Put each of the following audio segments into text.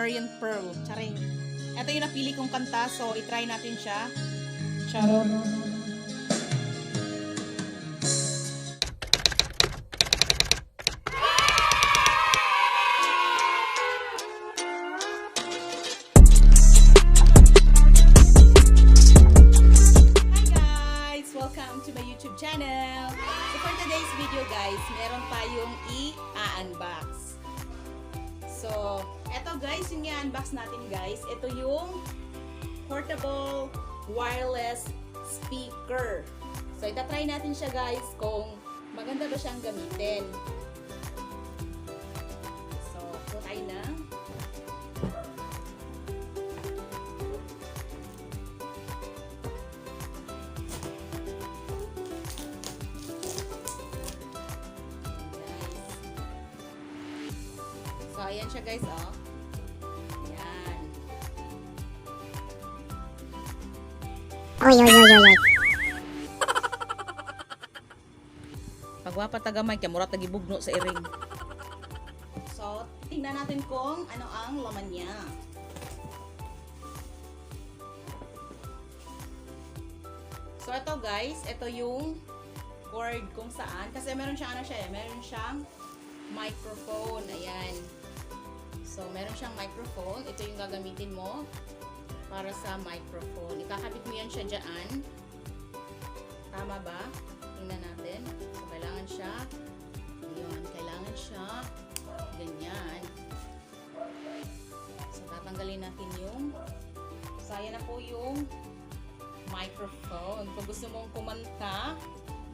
Aryan Pearl. Charing. Ito yung napili kong kanta, so itry natin siya. Charot. Welcome to my YouTube channel. So for today's video guys, meron tayong i-unbox. So, eto guys, yung i-unbox natin guys, ito yung portable wireless speaker. So, itatry natin siya guys kung maganda ba siyang gamitin. So, tayo na. So, ayan siya guys, oh. Ayan. Oy, oy, oy, oy, oy. Pagwapatagamay, kaya murat nagibugno sa iring. So, tingnan natin kung ano ang laman niya. So, ito guys, ito yung cord kung saan. Kasi meron siyang ano siya eh, meron siyang microphone. Ayan. So, meron siyang microphone. Ito yung gagamitin mo para sa microphone. Ikakabit mo yan siya dyan. Tama ba? Tingnan natin. So, kailangan siya. Ayun. Kailangan siya. Ganyan. So, tatanggalin natin yung. So, ayan na po yung microphone. Kung gusto mong kumanta,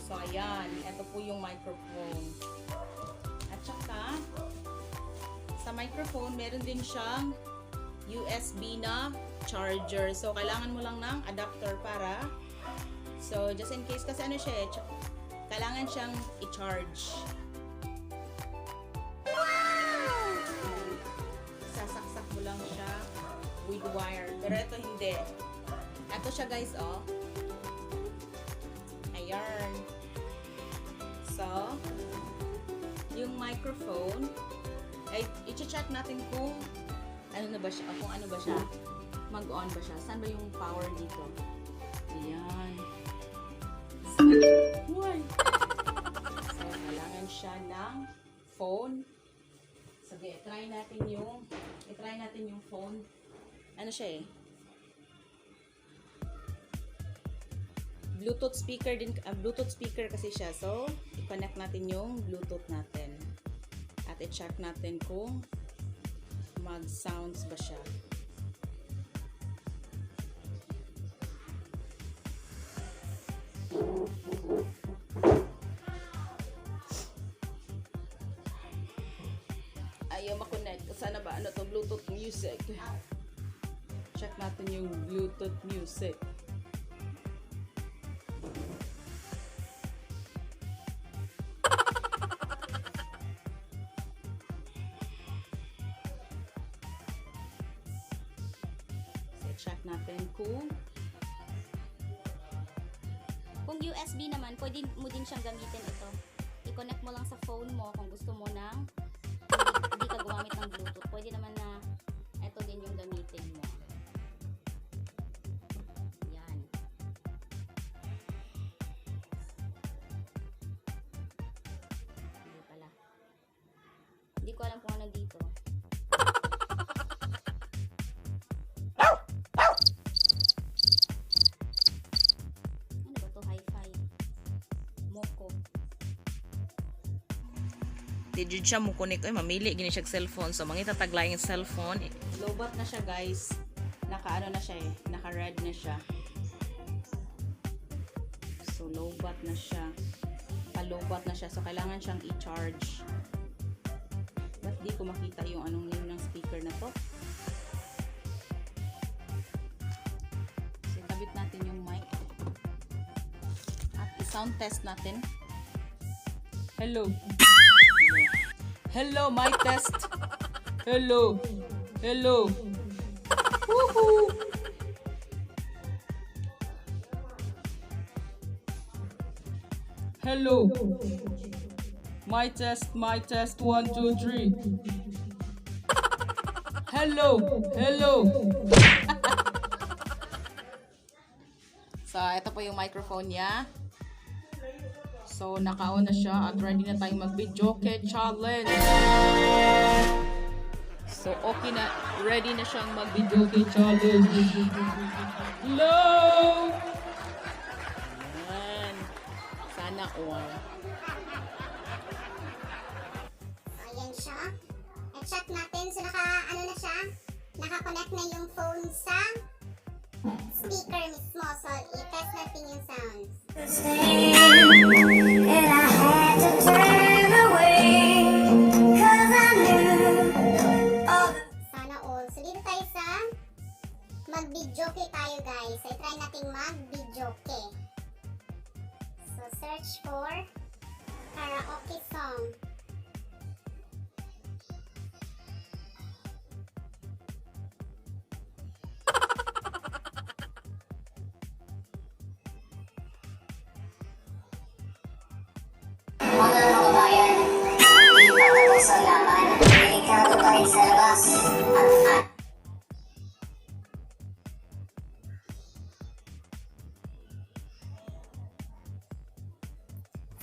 so, ayan. Ito po yung microphone. At saka, sa microphone, meron din siyang USB na charger. So, kailangan mo lang ng adapter para. So, just in case, kasi ano siya, kailangan siyang i-charge. Wow! Sasaksak mo lang siya with wire. Pero ito hindi. Ito siya guys, oh. Ayan. So, yung microphone, ay i-check natin kung ano na ba siya, kung ano ba siya, mag-on ba siya. Saan ba yung power dito? Ayan. So, kailangan siya ng phone. Sige, i-try natin yung phone. Ano siya eh? Bluetooth speaker din, Bluetooth speaker kasi siya. So, i-connect natin yung Bluetooth natin. At i-check natin kung mag-sounds ba siya. Ayaw makonect. Sana ba? Ano to? Bluetooth music. Check natin yung Bluetooth music. Check natin kung USB naman, pwede mo din siyang gamitin ito. I-connect mo lang sa phone mo kung gusto mo nang hindi ka gumamit ng Bluetooth. Pwede naman na ito din yung gamitin mo. Yan. Hindi pala. Hindi ko alam kung ano dito. di jud siya mo connect. Ay, mamili gini siya cellphone. So, mangita taglayang cellphone. Lobat na siya, guys. Naka-ano na siya eh. Naka-red na siya. So, lobat na siya. Palobat na siya. So, kailangan siyang i-charge. Ba't di ko makita yung anong name ng speaker na to? So, kabit natin yung mic. At i-sound test natin. Hello. Hello, mic test. Hello. Hello. Woohoo. Hello. My test, 1, 2, 3. Hello! Hello! So, ito po yung microphone niya. So, naka-on na siya at ready na tayong mag-video challenge. So, okay na. Ready na siyang mag-video challenge. Hello! Ayan. Sana all. Ayan siya. I-check natin. So, ano na siya? Naka-connect na yung phone sa speaker mismo. So, i-test natin yung sounds. And I had to turn away 'cause I knew all the Sana all. So, dito tayo sa mag-videoke tayo, guys. So, try natin mag-videoke. So, search for karaoke song. mga kababayan. Di patapos ang laban, delikado pa rin sa labas. At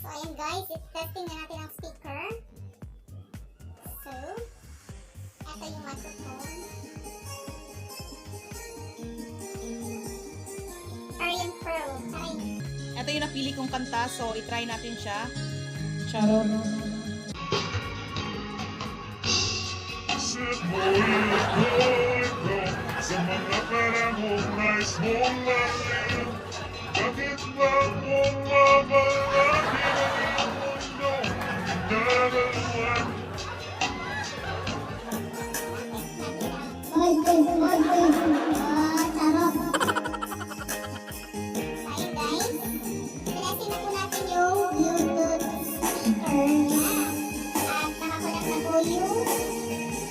So, ayan guys, testing na natin ang speaker. So, eto yung microphone. Arian Pro. Aray. Ito yung napili kong kanta, so i-try natin siya. Charot. Sa mga panahong nais mong masin, bakit ba bumabalaki ang iyong mundo? Nagalawan Ayun guys, pinesi na po natin yung Bluetooth speaker niya. At nakakulat na po yung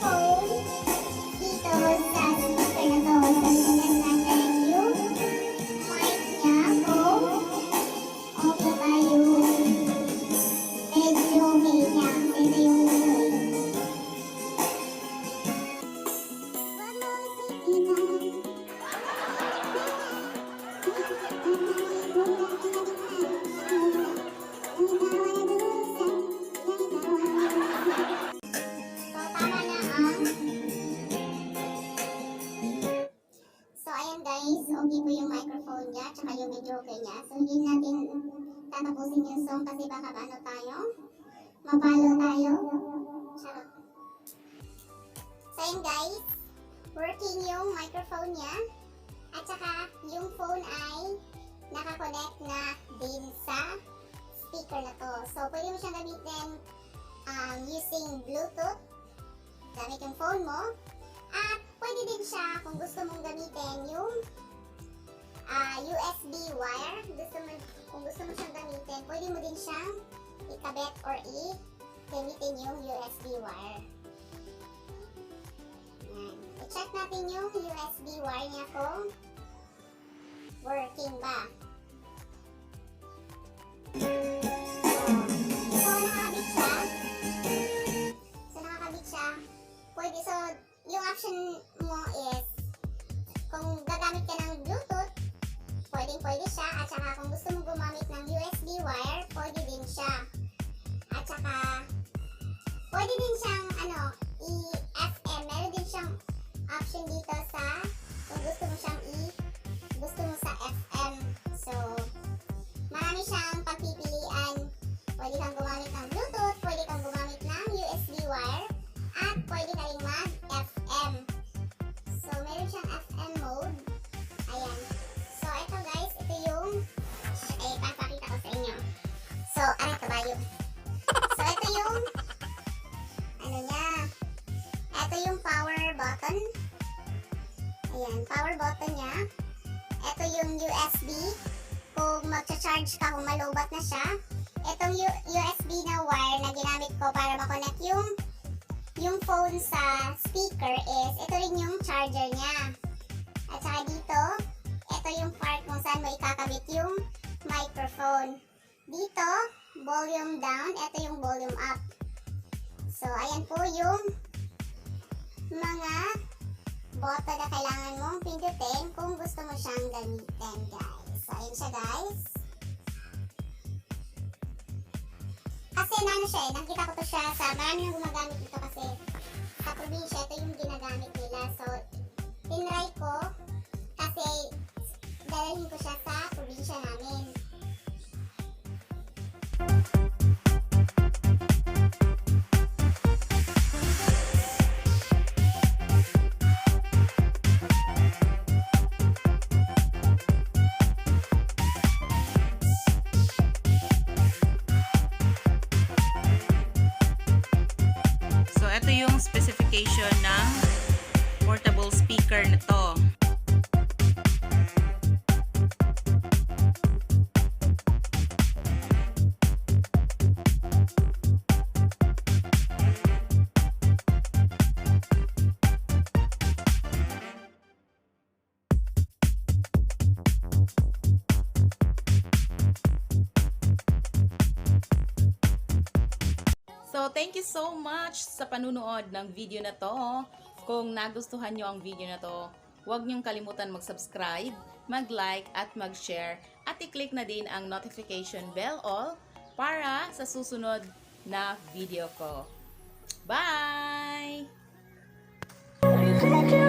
phone dito sa speaker na to. So, tingnan natin yung mic niya kung okay ba yung medyo okay niya. Ito yung So, tama na ang... So, ayan guys, okay po yung microphone niya, tsaka yung video niya. So, hindi natin tatapusin yung song kasi baka ano tayo, mapalo tayo. Charot. So, ayan guys, working yung microphone niya, at saka yung phone ay nakakonect na din sa speaker na to. So, pwede mo siyang gamitin using Bluetooth gamit yung phone mo. At pwede din siya kung gusto mong gamitin yung USB wire. Kung gusto mo siyang gamitin, pwede mo din siyang ikabit or gamitin yung USB wire. Yan. I-check natin yung USB wire niya kung working ba. So, nakakabit siya. Pwede, so, yung option mo is, kung gagamit ka ng Bluetooth, pwede siya. At saka, kung gusto mo gumamit ng USB wire, pwede din siya. At saka, pwede din siyang, i-FM. Meron din siyang option dito sa, kung gusto mo siyang gusto mo sa FM. So, marami siyang pagpipilian. Pwede kang gumamit ng Bluetooth, pwede kang gumamit ng USB wire, at pwede ka rin mag-FM. So, meron siyang FM mode. Ayan. So, ito guys, ito yung papakita ko sa inyo. So, ano ito ba yun? So, ito yung niya. Ito yung power button. Ayan, power button niya. Ito yung USB. Kung magcha-charge ka, kung malobat na siya. Itong USB na wire na ginamit ko para makonect yung phone sa speaker is, ito rin yung charger niya. At saka dito, ito yung part kung saan mo ikakabit yung microphone. Dito, volume down, ito yung volume up. So, ayan po yung mga button na kailangan mong pindutin kung gusto mo siyang gamitin, guys. So, ayun siya, guys. Kasi ano siya eh, nakita ko to siya sa marami nang gumagamit ito kasi sa probinsya, ito yung ginagamit nila. So, tinry ko kasi dalhin ko siya sa probinsya namin. So, ito yung specification ng portable speaker na to. So, thank you so much sa panunood ng video na to. Kung nagustuhan nyo ang video na to, huwag nyong kalimutan mag-subscribe, mag-like, at mag-share. At i-click na din ang notification bell all para sa susunod na video ko. Bye! Reflect your